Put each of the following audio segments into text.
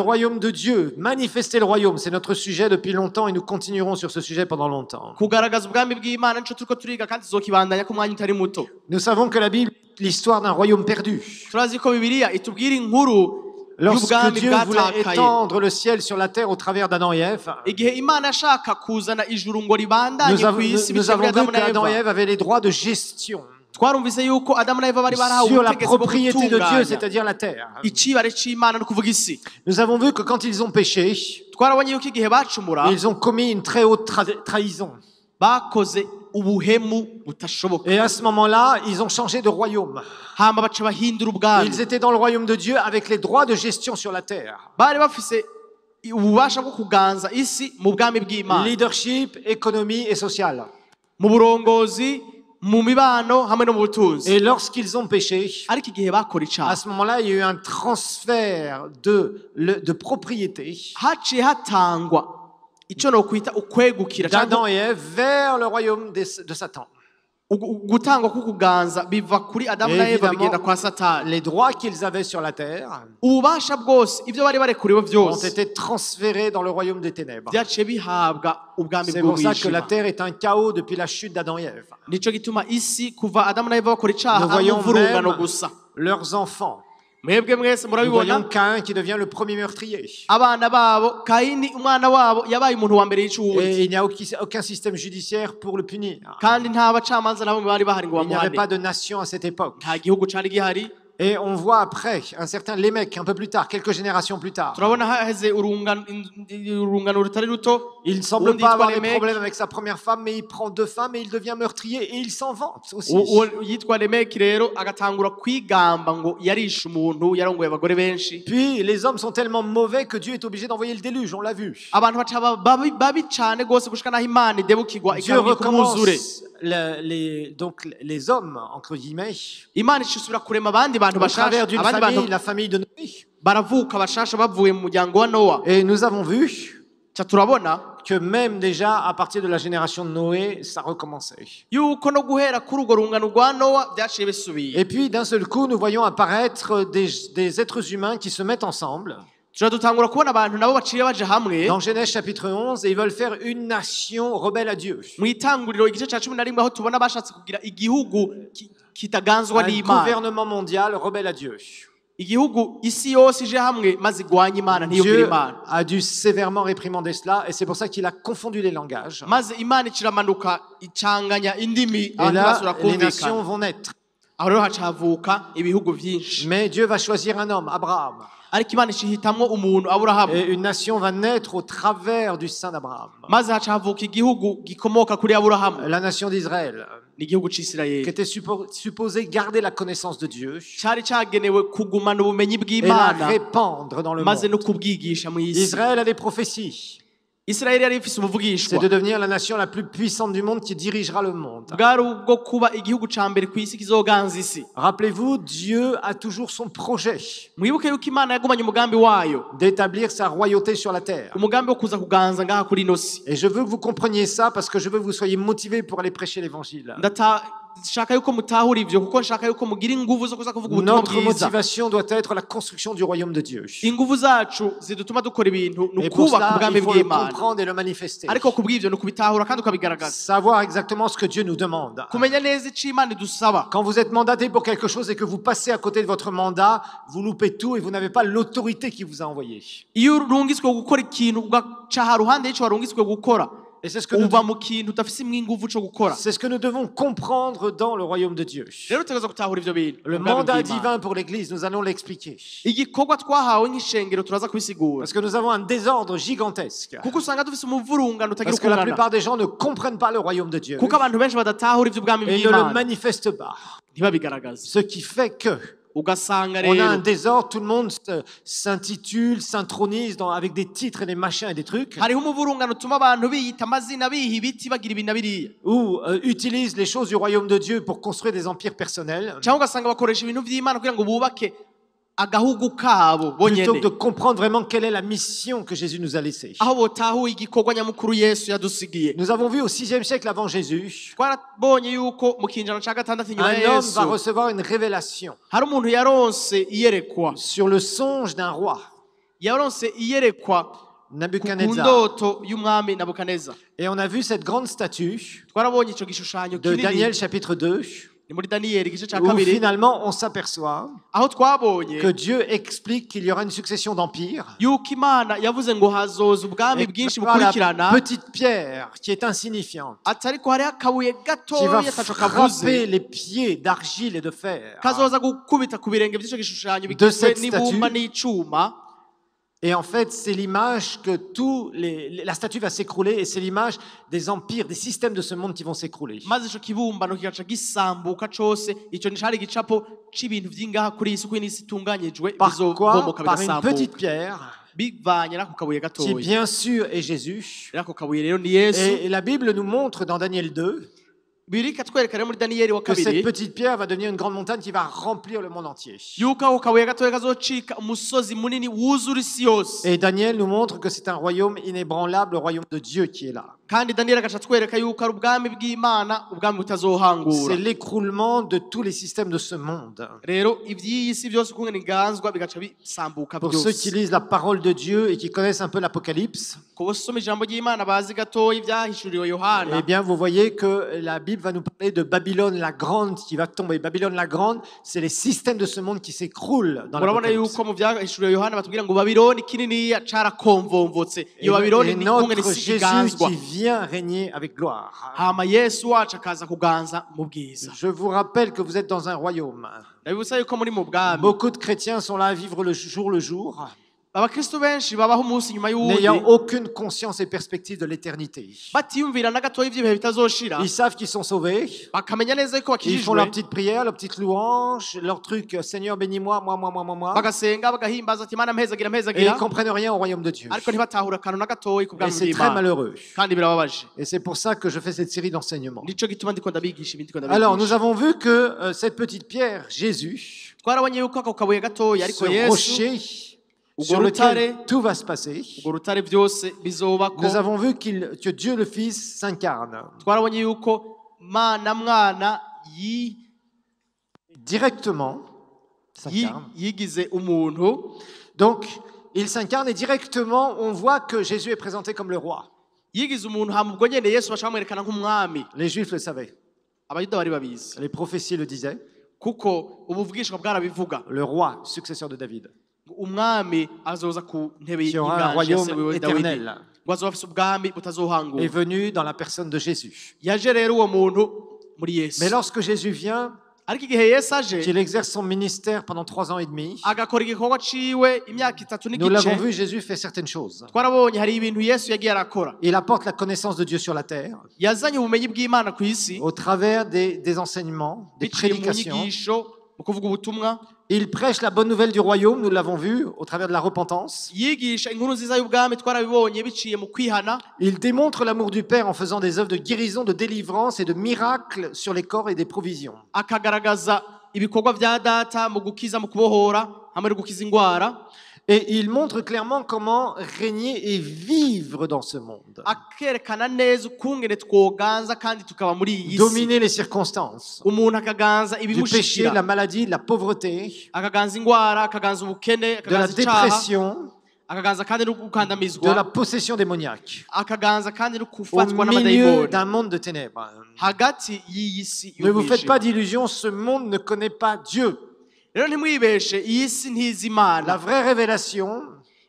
royaume de Dieu, manifester le royaume, c'est notre sujet depuis longtemps et nous continuerons sur ce sujet pendant longtemps. Nous savons que la Bible est l'histoire d'un royaume perdu. Lorsque Dieu voulait étendre le ciel sur la terre au travers d'Adam et Ève, nous avons vu qu'Adam et Ève avaient les droits de gestion sur la propriété de Dieu, c'est-à-dire la terre. Nous avons vu que quand ils ont péché, ils ont commis une très haute trahison. Et à ce moment-là, ils ont changé de royaume. Ils étaient dans le royaume de Dieu avec les droits de gestion sur la terre. Leadership, économie et social. Et lorsqu'ils ont péché, à ce moment-là, il y a eu un transfert de propriété d'Adam et Ève vers le royaume de Satan. Les droits qu'ils avaient sur la terre ont été transférés dans le royaume des ténèbres. C'est pour ça que la terre est un chaos depuis la chute d'Adam et Ève. Nous voyons même leurs enfants. Nous voyons Caïn qui devient le premier meurtrier. Et il n'y a aucun système judiciaire pour le punir. Il n'y avait pas de nation à cette époque. Et on voit après, un certain Lémec, un peu plus tard, quelques générations plus tard. Il ne semble pas avoir de problème avec sa première femme, mais il prend 2 femmes et il devient meurtrier et il s'en vante aussi. Puis les hommes sont tellement mauvais que Dieu est obligé d'envoyer le déluge, on l'a vu. Dieu recommence les hommes, entre guillemets, au travers d'une famille, la famille de Noé. Et nous avons vu que même déjà à partir de la génération de Noé, ça recommençait. Et puis d'un seul coup, nous voyons apparaître des êtres humains qui se mettent ensemble. Dans Genèse chapitre 11, et ils veulent faire une nation rebelle à Dieu. Un gouvernement mondial rebelle à Dieu. Dieu a dû sévèrement réprimander cela et c'est pour ça qu'il a confondu les langages. Et là, les nations vont naître. Mais Dieu va choisir un homme, Abraham. Et une nation va naître au travers du sein d'Abraham. La nation d'Israël, qui était supposée garder la connaissance de Dieu et la répandre dans le monde. Israël a des prophéties. C'est de devenir la nation la plus puissante du monde qui dirigera le monde. Rappelez-vous, Dieu a toujours son projet d'établir sa royauté sur la terre. Et je veux que vous compreniez ça parce que je veux que vous soyez motivés pour aller prêcher l'évangile. Notre motivation doit être la construction du royaume de Dieu. Et pour cela, il faut le comprendre et le manifester. Savoir exactement ce que Dieu nous demande. Quand vous êtes mandaté pour quelque chose et que vous passez à côté de votre mandat, vous loupez tout et vous n'avez pas l'autorité qui vous a envoyé. Et c'est ce que nous devons comprendre dans le royaume de Dieu. Le mandat divin pour l'Église, nous allons l'expliquer. Parce que nous avons un désordre gigantesque. Parce que la plupart des gens ne comprennent pas le royaume de Dieu. Et ne le manifestent pas. Ce qui fait que on a un désordre, tout le monde s'intitule, s'intronise avec des titres et des machins et des trucs. Ou utilise les choses du royaume de Dieu pour construire des empires personnels. Plutôt que de comprendre vraiment quelle est la mission que Jésus nous a laissée. Nous avons vu au 6e siècle avant Jésus, un homme va recevoir une révélation sur le songe d'un roi. yaronse iyerekwa Nabuchodonosor. ku y'umwami Nabukadineza. Et on a vu cette grande statue Twarabonye ico gishushanyo de kinini Daniel chapitre 2 ni muri Daniyeli igice ca où kabiri finalement on s'aperçoit aho twabonye que Dieu explique qu'il y aura une succession d'empires. yuko Imana yavuze ngo hazoza ubwami Et bwinshi par la bukurikirana petite pierre qui est insignifiante, atari ko hariho akabuye qui va gatoya ataco kavuze frapper les pieds d'argile et de fer. kazoza gukubita ku birenge by'ico gishushanyo De bigizwe cette n'ibumba statue. n'icuma. Et en fait, c'est l'image que la statue va s'écrouler et c'est l'image des empires, des systèmes de ce monde qui vont s'écrouler. maze ico kibumbano kigaca gisambuka cose ico ni cari igicapo c'ibintu vy'ingaha kuri iyi si uko iyi si itunganyijwe Par quoi? bizobomoka Par une bigasambuka petite pierre bivanye n'ako kabuye qui gatoya. bien sûr est Jésus. Rero ako kabuye rero ni Yesu. Et la Bible nous montre dans Daniel 2 birika twereka rero muri Daniyeli wa que cette kabiri petite pierre va devenir une grande montagne qui va remplir le monde entier. yuko ako kabuye gatoya kazocika umusozi munini wuzura isi yose. Et Daniel nous montre que c'est un royaume inébranlable, le royaume de Dieu qui est là. kandi Daniyeli agaca twereka yuko ari ubwami bw'Imana, ubwami butazohangura. C'est l'écroulement de tous les systèmes de ce monde. rero ivy'iyi si byose ukungene inganzwa bigaca bisambuka Pour ceux qui byose. lisent la parole de Dieu et qui connaissent un peu l'Apocalypse, ku basoma ijambo ry'Imana bazi gatoya ivyahishuriwe Yohana, eh bien, vous voyez que la Bible va nous parler de Babylone la Grande qui va tomber. Babylone la Grande, c'est les systèmes de ce monde qui s'écroulent dans murabona l'Apocalypse. yuko mu vyahishuriwe Yohana batubwira ngo Babiloni kininiya carakomvomvotse. Iyo Babiloni Et ni ukungene notre isi Jésus iganzwa. qui vient régner avec gloire. hama Yesu wacu akaza kuganza mu bwiza. Je vous rappelle que vous êtes dans un royaume. ndabibutsa yuko muri mu bwami Beaucoup de chrétiens sont là à vivre le jour, abakristo benshi babaho umunsi nyuma n'ayant y'uwundi aucune conscience et perspective de l'éternité. batiyumvira na gatoya ivy'ibihe bitazoshira. Ils savent qu'ils sont sauvés. bakamenya neza yuko Ils font leur bakijijwe petite prière, leur petite louange, leur truc Seigneur bénis-moi, moi. bagasenga bagahimbaza ati Mana mpezagira Et ils mpezagira, ne comprennent rien au royaume de Dieu. ariko ntibatahura akantu na gatoya ku Et bwami c'est très bw'Imana, malheureux. kandi birababaje. Et c'est pour ça que je fais cette série d'enseignements. nico gituma ndiko ndabigisha ibindi ndiko Alors, nous ndabigisha. avons vu que cette petite pierre, Jésus, twarabonye yuko ako kabuye gatoya ariko ce Yesu rocher sur lequel tout va se passer, urwo rutare byose bizobako. nous avons vu que Dieu le Fils s'incarne twarabonye yuko Mana mwana directement. S'incarne. yigize umuntu. Donc, il s'incarne et directement, on voit que Jésus est présenté comme le roi. yigize umuntu hama ubwo nyene Yesu bashaka kumwerekana nk'umwami. Les Juifs le savaient. abayuda bari babizi Les prophéties le disaient. kuko ubuvugishwa bwarabivuga Le roi, successeur de David, umwami azoza ku ntebe qui aura un y'inganji ya royaume se wiwe Dawidi, éternel, ngo azoba afise ubwami est butazohangura. venu dans la personne de Jésus. yaje rero uwo muntu muri Yesu. Mais lorsque Jésus vient, ariko igihe Yesu aje qu'il exerce son ministère pendant 3 ans et demi, agakora igikorwa ciwe imyaka 3 nous l'avons n'igice, vu, Jésus fait certaines choses. twarabonye hari ibintu Yesu yagiye arakora. Il apporte la connaissance de Dieu sur la terre yazanye ubumenyi bw'Imana ku isi au travers des enseignements, des biciye mu prédications. nyigisho, mu kuvuga ubutumwa. Il prêche la bonne nouvelle du royaume, nous l'avons vu, au travers de la repentance. yigisha inkuru nziza y'ubwami, twarabibonye biciye mu kwihana. Il démontre l'amour du Père en faisant des œuvres de guérison, de délivrance et de miracles sur les corps et des provisions. akagaragaza ibikorwa vya data mu gukiza, mu kubohora hamwe no gukiza ingwara. Et il montre clairement comment régner et vivre dans ce monde. akerekana neza ukungene twoganza kandi tukaba muri iyi si. Dominer les circonstances. umuntu akaganza Du péché, de ibimushikira, la maladie, de la pauvreté, akaganza ingwara, akaganza ubukene, de la akaganza icaha, dépression, akaganza kandi no de la gukandamizwa, possession démoniaque. akaganza kandi no Au kufatwa milieu n'amadayimoni d'un monde de ténèbres. hagati y'iyi si Ne vous faites pas y'umwijima. d'illusions, ce monde ne connaît pas Dieu. rero ntimwibeshe, iyi si ntizi Imana. La vraie révélation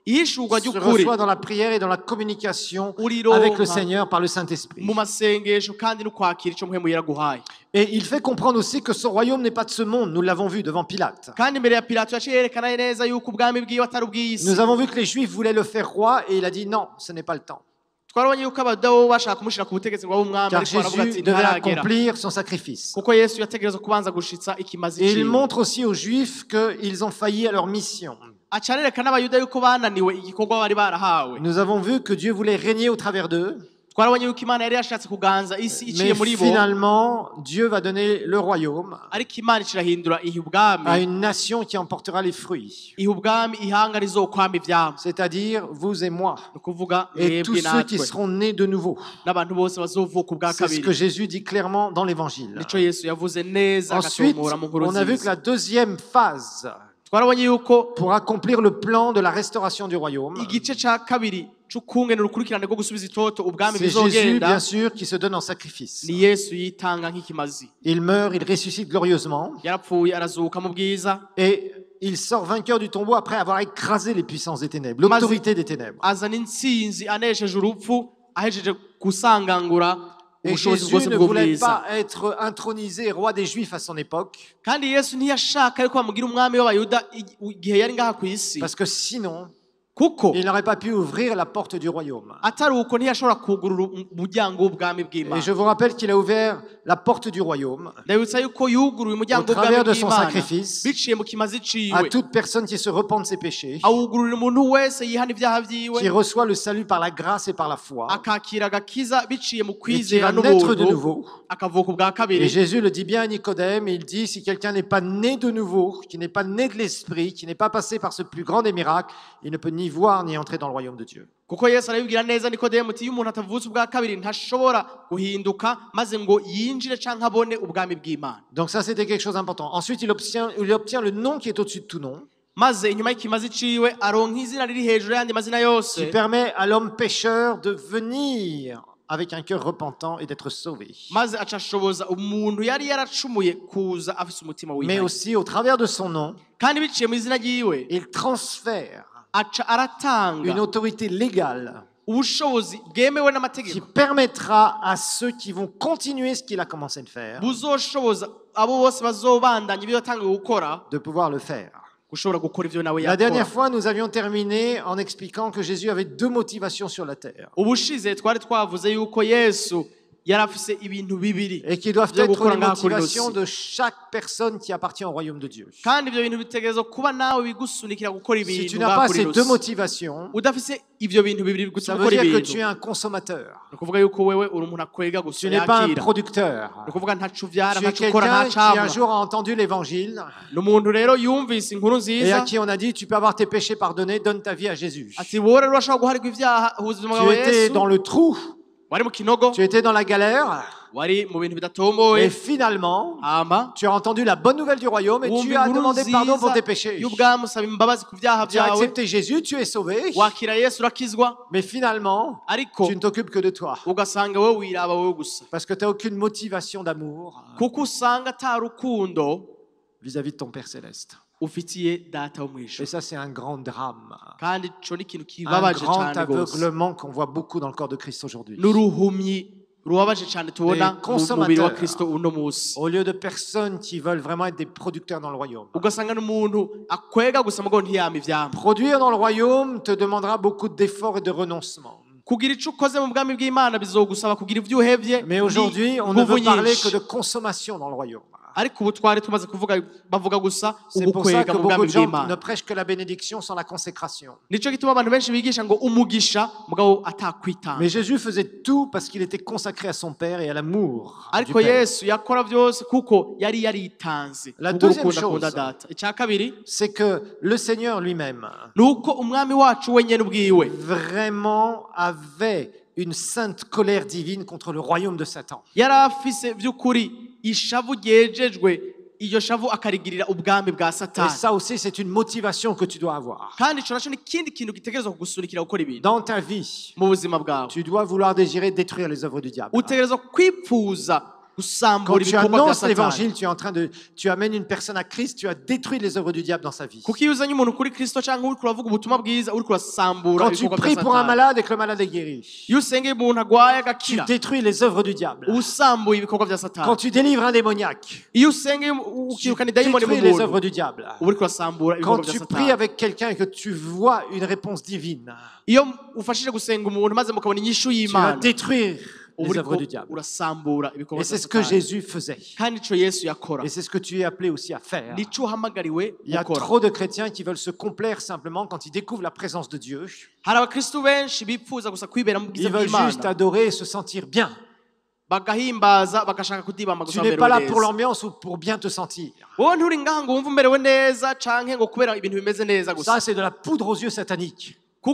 ihishurwa se ry'ukuri reçoit dans la prière et dans la communication urironka avec le Seigneur par le Saint-Esprit. mu masengesho kandi no kwakira ico muhemu yaraguhaye. Et il fait comprendre aussi que son royaume n'est pas de ce monde. Nous l'avons vu devant Pilate. kandi imbere ya Pilato yaciye yerekana neza yuko ubwami bwiwe atari ubw'iyi si. Nous avons vu que les Juifs voulaient le faire roi et il a dit non, ce n'est pas le temps. twarabonye yuko abayuda bo bashaka kumushira ku butegetsi ngo abe umwami, Car ariko baravuga ati Jésus devait ntaragera, accomplir son sacrifice. kuko Yesu yategerezwa kubanza gushitsa ikimazi Et il ciwe. montre aussi aux Juifs qu'ils ont failli à leur mission. aca arerekana n'abayuda yuko bananiwe igikorwa bari barahawe. Nous avons vu que Dieu voulait régner au travers d'eux. twarabonye yuko Imana yari yashatse kuganza isi iciye Mais muri bo, finalement, Dieu va donner le royaume ariko Imana irahindura iha à ubwami, une nation qui en portera les fruits. iha ubwami ihanga rizokwama ivyamwa, C'est-à-dire vous et moi. ni ukuvuga Et tous mwebwe ceux qui natwe seront nés de nouveau. n'abantu bose bazovuka ubwa C'est ce que kabiri. Jésus dit clairement dans l'Évangile. nico Yesu yavuze neza Ensuite, agatomora mu nkuru on a vu que nziza. la deuxième phase pour accomplir le plan de la restauration du royaume. C'est Jésus, bien sûr, qui se donne en sacrifice. Il meurt, il ressuscite glorieusement. Et il sort vainqueur du tombeau après avoir écrasé les puissances des ténèbres, l'autorité des ténèbres. Et Jésus ne voulait pas être intronisé roi des Juifs à son époque. Parce que sinon, il n'aurait pas pu ouvrir la porte du royaume. Et je vous rappelle qu'il a ouvert la porte du royaume au travers de son sacrifice à toute personne qui se repent de ses péchés, qui reçoit le salut par la grâce et par la foi, et qui va naître de nouveau. Et Jésus le dit bien à Nicodème, il dit, si quelqu'un n'est pas né de nouveau, qui n'est pas né de l'esprit, qui n'est pas passé par ce plus grand des miracles, il ne peut ni voir ni entrer dans le royaume de Dieu. Donc ça, c'était quelque chose d'important. Ensuite, il obtient le nom qui est au-dessus de tout nom, qui permet à l'homme pécheur de venir avec un cœur repentant et d'être sauvé. Mais aussi, au travers de son nom, il transfère une autorité légale qui permettra à ceux qui vont continuer ce qu'il a commencé de faire de pouvoir le faire. La dernière fois, nous avions terminé en expliquant que Jésus avait deux motivations sur la terre. Et qui doivent être les motivations de chaque personne qui appartient au royaume de Dieu. Si tu n'as pas ces deux motivations, ça veut dire que tu es un consommateur. Tu n'es pas un producteur. Tu es quelqu'un qui un jour a entendu l'évangile et à qui on a dit, tu peux avoir tes péchés pardonnés, donne ta vie à Jésus. Tu étais dans le trou. Tu étais dans la galère et finalement tu as entendu la bonne nouvelle du royaume et tu as demandé pardon pour tes péchés. Tu as accepté Jésus, tu es sauvé, mais finalement tu ne t'occupes que de toi parce que tu n'as aucune motivation d'amour vis-à-vis de ton Père Céleste. Et ça, c'est un grand drame, un grand aveuglement qu'on voit beaucoup dans le corps de Christ aujourd'hui. Les consommateurs, au lieu de personnes qui veulent vraiment être des producteurs dans le royaume. Produire dans le royaume te demandera beaucoup d'efforts et de renoncement. Mais aujourd'hui, on ne veut parler que de consommation dans le royaume. C'est pour ça que beaucoup de gens ne prêchent que la bénédiction sans la consécration. Mais Jésus faisait tout parce qu'il était consacré à son Père et à l'amour du Père. La deuxième chose, c'est que le Seigneur lui-même vraiment avait une sainte colère divine contre le royaume de Satan. Et ça aussi, c'est une motivation que tu dois avoir. Dans ta vie, tu dois vouloir désirer détruire les œuvres du diable. Quand tu annonces l'évangile, tu amènes une personne à Christ, tu as détruit les œuvres du diable dans sa vie. Quand tu pries pour un malade et que le malade est guéri, tu détruis les œuvres du diable. Quand tu délivres un démoniaque, tu détruis les œuvres du diable. Quand tu pries avec quelqu'un et que tu vois une réponse divine, tu vas détruire les œuvres du diable. Et c'est ce que Jésus faisait. Et c'est ce que tu es appelé aussi à faire. Il y a trop de chrétiens qui veulent se complaire simplement quand ils découvrent la présence de Dieu. Ils veulent juste adorer et se sentir bien. Tu n'es pas là pour l'ambiance ou pour bien te sentir. Ça, c'est de la poudre aux yeux satanique. Et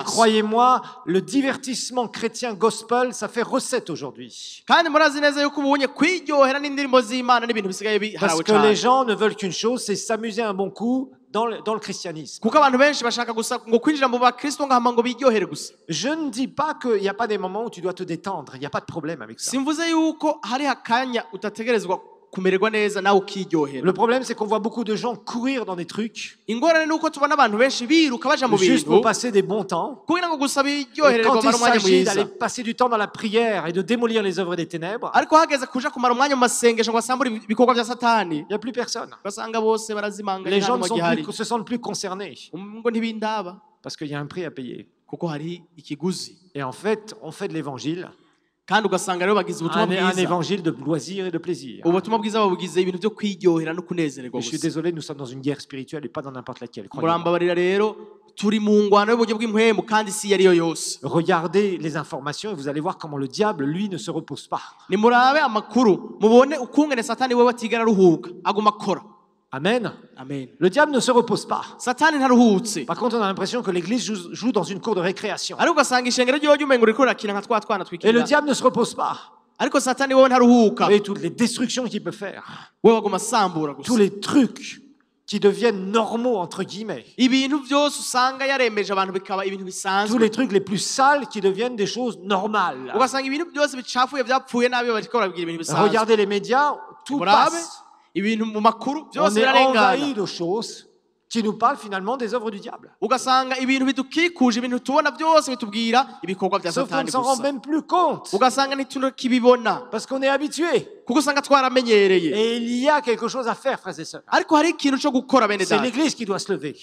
croyez-moi, le divertissement chrétien gospel, ça fait recette aujourd'hui. Parce que les gens ne veulent qu'une chose, c'est s'amuser un bon coup dans le christianisme. Je ne dis pas qu'il n'y a pas des moments où tu dois te détendre, il n'y a pas de problème avec ça. Le problème, c'est qu'on voit beaucoup de gens courir dans des trucs juste pour passer des bons temps. Et quand il s'agit d'aller passer du temps dans la prière et de démolir les œuvres des ténèbres, il n'y a plus personne. Les gens ne se sentent plus concernés parce qu'il y a un prix à payer. Et en fait, on fait de l'évangile un évangile de loisir et de plaisir. Je suis désolé, nous sommes dans une guerre spirituelle et pas dans n'importe laquelle. Regardez les informations et vous allez voir comment le diable, lui, ne se repose pas. Amen. Amen. Le diable ne se repose pas. Par contre, on a l'impression que l'église joue dans une cour de récréation. Et le diable ne se repose pas. Et toutes les destructions qu'il peut faire. Tous les trucs qui deviennent normaux, entre guillemets. Tous les trucs les plus sales qui deviennent des choses normales. Regardez les médias, tout passe. On est envahi de choses qui nous parlent finalement des œuvres du diable. Sauf qu'on ne s'en rend même plus compte. Parce qu'on est habitué. Et il y a quelque chose à faire, frères et sœurs. C'est l'église qui doit se lever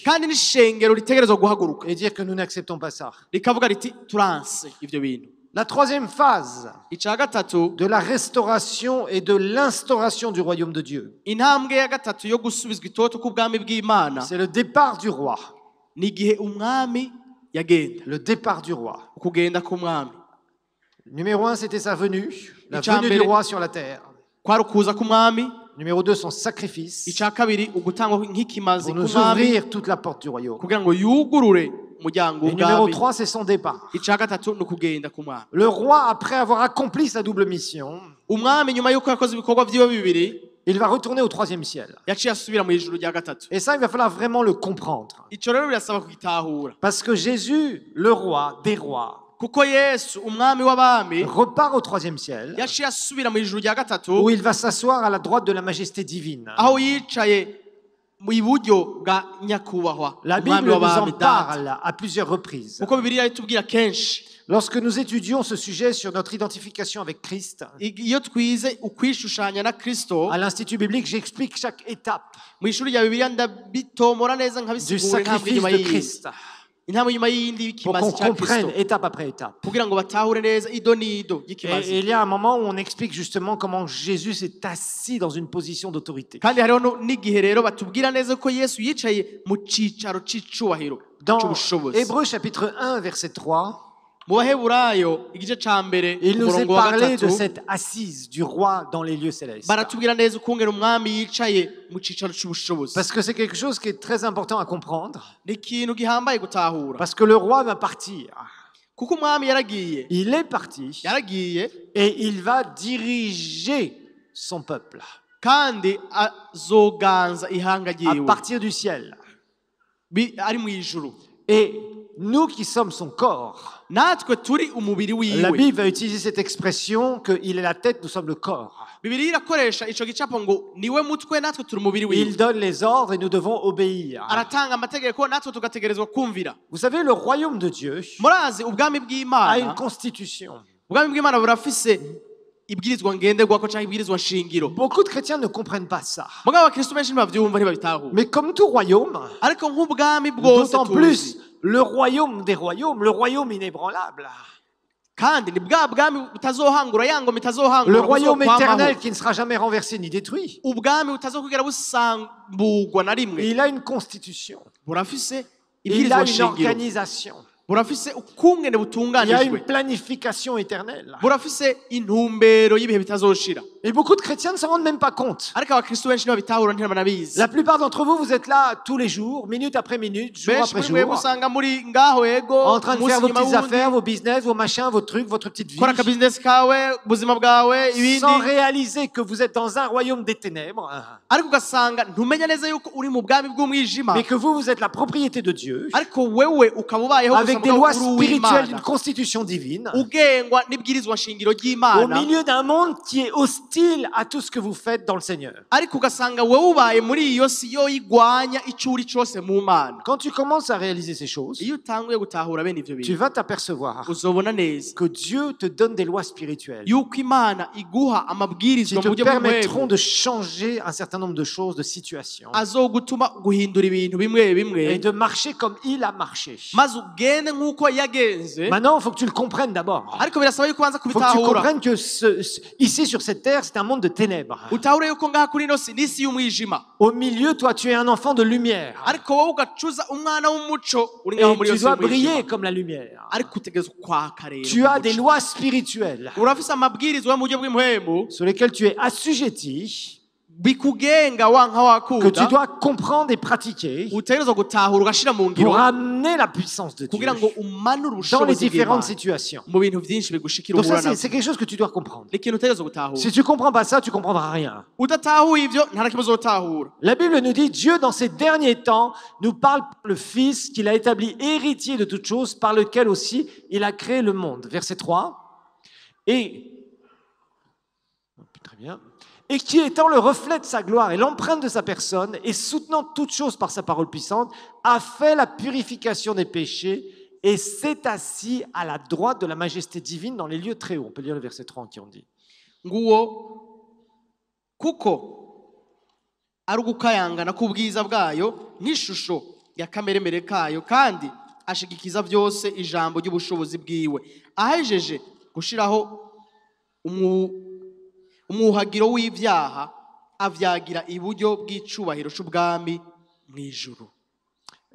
et dire que nous n'acceptons pas ça. La troisième phase de la restauration et de l'instauration du royaume de Dieu, c'est le départ du roi. Le départ du roi. Numéro 1, c'était sa venue, la venue du roi sur la terre. Numéro 2, son sacrifice pour nous ouvrir toute la porte du royaume. Et numéro 3, c'est son départ. Le roi, après avoir accompli sa double mission, il va retourner au troisième ciel. Et ça, il va falloir vraiment le comprendre. Parce que Jésus, le roi des rois, repart au troisième ciel, où il va s'asseoir à la droite de la majesté divine. La Bible nous en parle à plusieurs reprises. Lorsque nous étudions ce sujet sur notre identification avec Christ, à l'Institut biblique, j'explique chaque étape du sacrifice de Christ. Pour qu'on comprenne étape après étape. Et il y a un moment où on explique justement comment Jésus s'est assis dans une position d'autorité. Dans Hébreux chapitre 1 verset 3, il nous est parlé de cette assise du roi dans les lieux célestes. Parce que c'est quelque chose qui est très important à comprendre. Parce que le roi va partir. Il est parti. Et il va diriger son peuple. À partir du ciel. Et nous qui sommes son corps, la Bible va utiliser cette expression qu'il est la tête, nous sommes le corps. Il donne les ordres et nous devons obéir. Vous savez, le royaume de Dieu a une constitution. Beaucoup de chrétiens ne comprennent pas ça. Mais comme tout royaume, d'autant plus le royaume des royaumes, le royaume inébranlable. Le royaume éternel qui ne sera jamais renversé ni détruit. Il a une constitution. Il a une organisation. Il y a une planification éternelle. Et beaucoup de chrétiens ne s'en rendent même pas compte. La plupart d'entre vous, vous êtes là tous les jours, minute après minute, jour après jour, en train de faire vos petites affaires, vos business, vos machins, vos trucs, votre petite vie, sans réaliser que vous êtes dans un royaume des ténèbres, mais que vous êtes la propriété de Dieu, avec des lois spirituelles d'une constitution divine, au milieu d'un monde qui est hostile à tout ce que vous faites dans le Seigneur. Quand tu commences à réaliser ces choses, tu vas t'apercevoir que Dieu te donne des lois spirituelles qui te permettront de changer un certain nombre de choses, de situations, et de marcher comme il a marché. Maintenant, il faut que tu le comprennes d'abord. Il faut que tu comprennes que ici sur cette terre, c'est un monde de ténèbres. Au milieu, toi, tu es un enfant de lumière. Et tu dois briller comme la lumière. Tu as des lois spirituelles sur lesquelles tu es assujetti, que tu dois comprendre et pratiquer pour amener la puissance de Dieu dans les différentes situations. Donc ça, c'est quelque chose que tu dois comprendre. Si tu ne comprends pas ça, tu ne comprendras rien. La Bible nous dit, Dieu, dans ces derniers temps, nous parle par le Fils qu'il a établi héritier de toutes choses, par lequel aussi il a créé le monde. Verset 3. Très bien. Et qui étant le reflet de sa gloire et l'empreinte de sa personne, et soutenant toutes choses par sa parole puissante, a fait la purification des péchés et s'est assis à la droite de la majesté divine dans les lieux très hauts. On peut lire le verset 30 qui on dit. Kuko arugukayangana kubwiza bwayo nk'ishusho ya kameremere kayo kandi ashigikiza byose ijambo ry'ubushobozi bwiwe ahejeje gushiraho umuhagiro w'ivyaha avyagira iburyo bw'icubahiro c'ubwami mw'ijuru.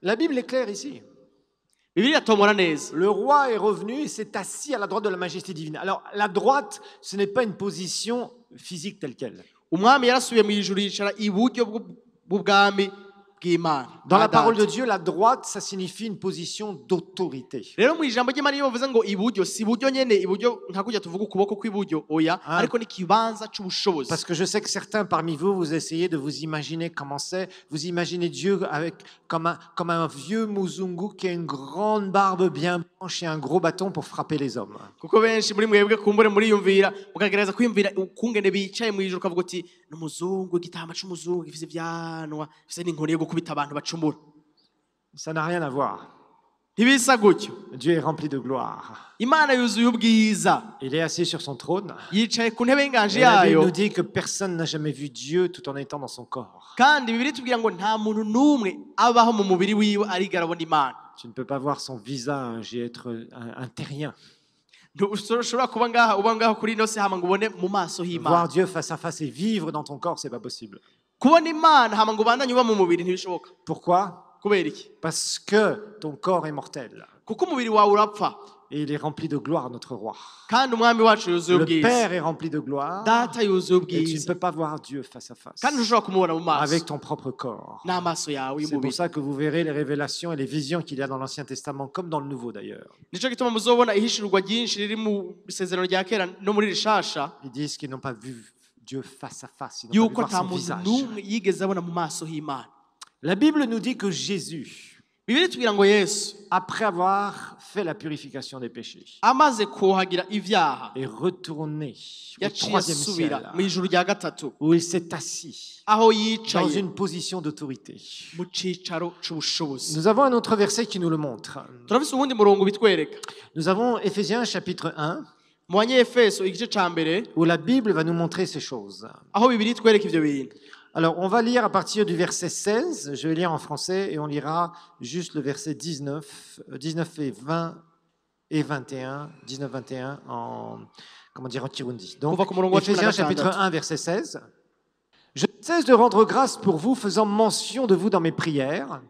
La Bible est claire ici. Le roi est revenu et s'est assis à la droite de la majesté divine. Alors, la droite, ce n'est pas une position physique telle qu'elle. Dans la parole de Dieu, la droite, ça signifie une position d'autorité. Parce que je sais que certains parmi vous, vous essayez de vous imaginer comment c'est. Vous imaginez Dieu comme un vieux Muzungu qui a une grande barbe bien blanche et un gros bâton pour frapper les hommes. Ça n'a rien à voir. Dieu est rempli de gloire. Il est assis sur son trône. Et la Bible nous dit que personne n'a jamais vu Dieu tout en étant dans son corps. Tu ne peux pas voir son visage et être un terrien. Voir Dieu face à face et vivre dans ton corps, c'est pas possible. Pourquoi? Parce que ton corps est mortel. Et il est rempli de gloire, notre roi. Le Père est rempli de gloire. Et tu ne peux pas voir Dieu face à face avec ton propre corps. C'est pour ça que vous verrez les révélations et les visions qu'il y a dans l'Ancien Testament, comme dans le Nouveau d'ailleurs. Ils disent qu'ils n'ont pas vu Dieu face à face. Ils n'ont pas vu voir son visage. La Bible nous dit que Jésus, après avoir fait la purification des péchés, est retourné au troisième ciel, où il s'est assis dans une position d'autorité. Nous avons un autre verset qui nous le montre. Nous avons Éphésiens chapitre 1, où la Bible va nous montrer ces choses. Alors, on va lire à partir du verset 16, je vais lire en français, et on lira juste le verset 19 et 20 et 21, 19-21 en Kirundi. Donc, Éphésiens chapitre 1, verset 16. « Je ne cesse de rendre grâce pour vous, faisant mention de vous dans mes prières,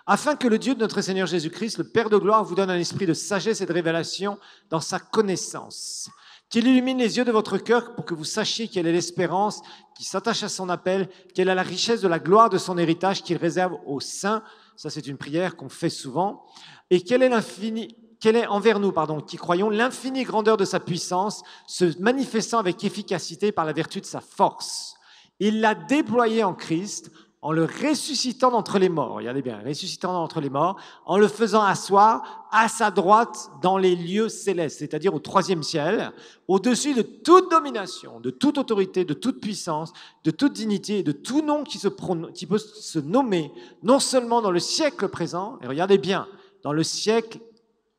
afin que le Dieu de notre Seigneur Jésus-Christ, le Père de gloire, vous donne un esprit de sagesse et de révélation dans sa connaissance, qu'il illumine les yeux de votre cœur pour que vous sachiez quelle est l'espérance qui s'attache à son appel, quelle est la richesse de la gloire de son héritage qu'il réserve aux saints. Ça, c'est une prière qu'on fait souvent. Et quelle est envers nous, qui croyons, l'infinie grandeur de sa puissance, se manifestant avec efficacité par la vertu de sa force. Il l'a déployé en Christ, en le ressuscitant d'entre les morts, regardez bien, ressuscitant d'entre les morts, en le faisant asseoir à sa droite dans les lieux célestes, c'est-à-dire au 3e ciel, au-dessus de toute domination, de toute autorité, de toute puissance, de toute dignité, de tout nom qui peut se nommer, non seulement dans le siècle présent, et regardez bien, dans le siècle,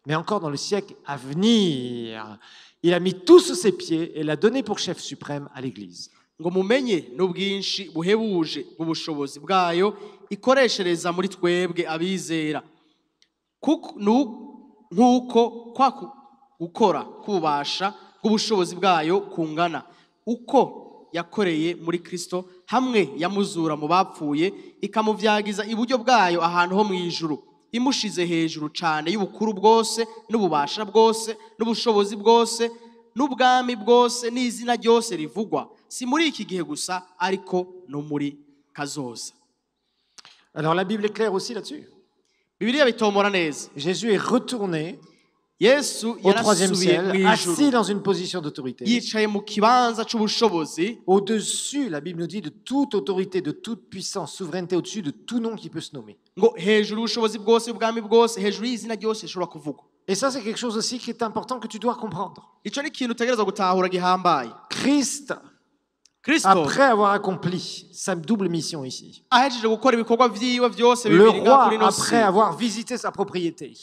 mais encore dans le siècle à venir. Il a mis tout sous ses pieds et l'a donné pour chef suprême à l'Église. ngo mumenye n'ubwinshi buhebuje bw'ubushobozi bwayo ikoreshereza muri twebwe abizera nk'uko gukora kubasha bw'ubushobozi bwayo kungana uko yakoreye muri Kristo hamwe yamuzura mu bapfuye ikamuvyagiza iburyo bwayo ahantu ho mu ijuru imushize hejuru cyane y'ubukuru bwose n'ububasha bwose n'ubushobozi bwose n'ubwami bwose n'izina ryose rivugwa si muri iki gihe gusa ariko no muri kazoza. Alors la Bible est claire aussi là-dessus. Bibiliya bitomora neza. Jésus est retourné au 3e ciel, assis dans une position d'autorité. Yicaye mu kibanza c'ubushobozi. Au-dessus, la Bible nous dit, de toute autorité, de toute puissance, souveraineté, au-dessus de tout nom qui peut se nommer. Ngo hejuru ubushobozi bwose ubwami bwose hejuru y'izina ryose rishobora kuvugwa. Et ça, c'est quelque chose aussi qui est important que tu dois comprendre. Ico ni ikintu utegerezwa gutahura gihambaye. Christ, après avoir accompli sa double mission ici, le roi, après avoir visité sa propriété,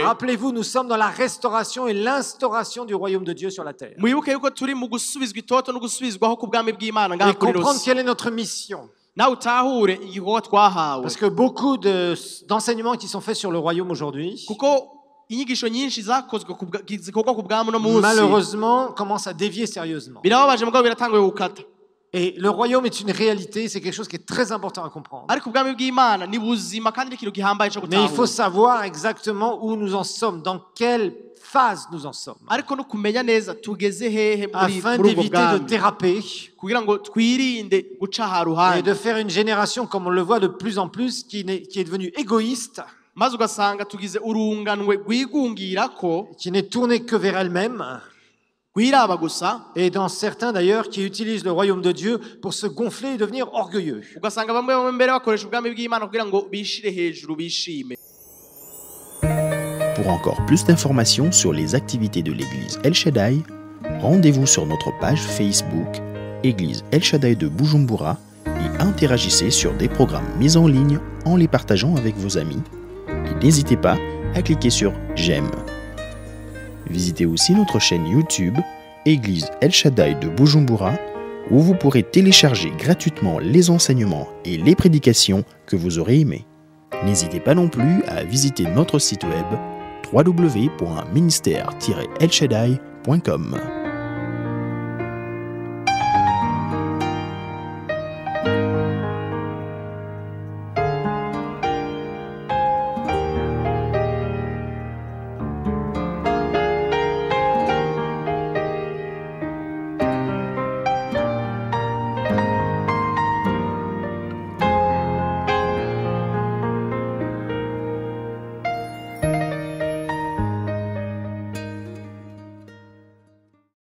rappelez-vous, nous sommes dans la restauration et l'instauration du royaume de Dieu sur la terre. Et comprendre quelle est notre mission. Parce que beaucoup d'enseignements qui sont faits sur le royaume aujourd'hui, malheureusement, commence à dévier sérieusement. Et le royaume est une réalité, c'est quelque chose qui est très important à comprendre. Mais il faut savoir exactement où nous en sommes, dans quelle phase nous en sommes, afin d'éviter de déraper et de faire une génération, comme on le voit de plus en plus, qui est devenue égoïste, qui n'est tournée que vers elle-même, et dans certains d'ailleurs qui utilisent le royaume de Dieu pour se gonfler et devenir orgueilleux. Pour encore plus d'informations sur les activités de l'église El Shaddai, rendez-vous sur notre page Facebook Église El Shaddai de Bujumbura et interagissez sur des programmes mis en ligne en les partageant avec vos amis. Et n'hésitez pas à cliquer sur j'aime. Visitez aussi notre chaîne YouTube Église El Shaddai de Bujumbura où vous pourrez télécharger gratuitement les enseignements et les prédications que vous aurez aimés. N'hésitez pas non plus à visiter notre site web www.ministère-elshaddai.com.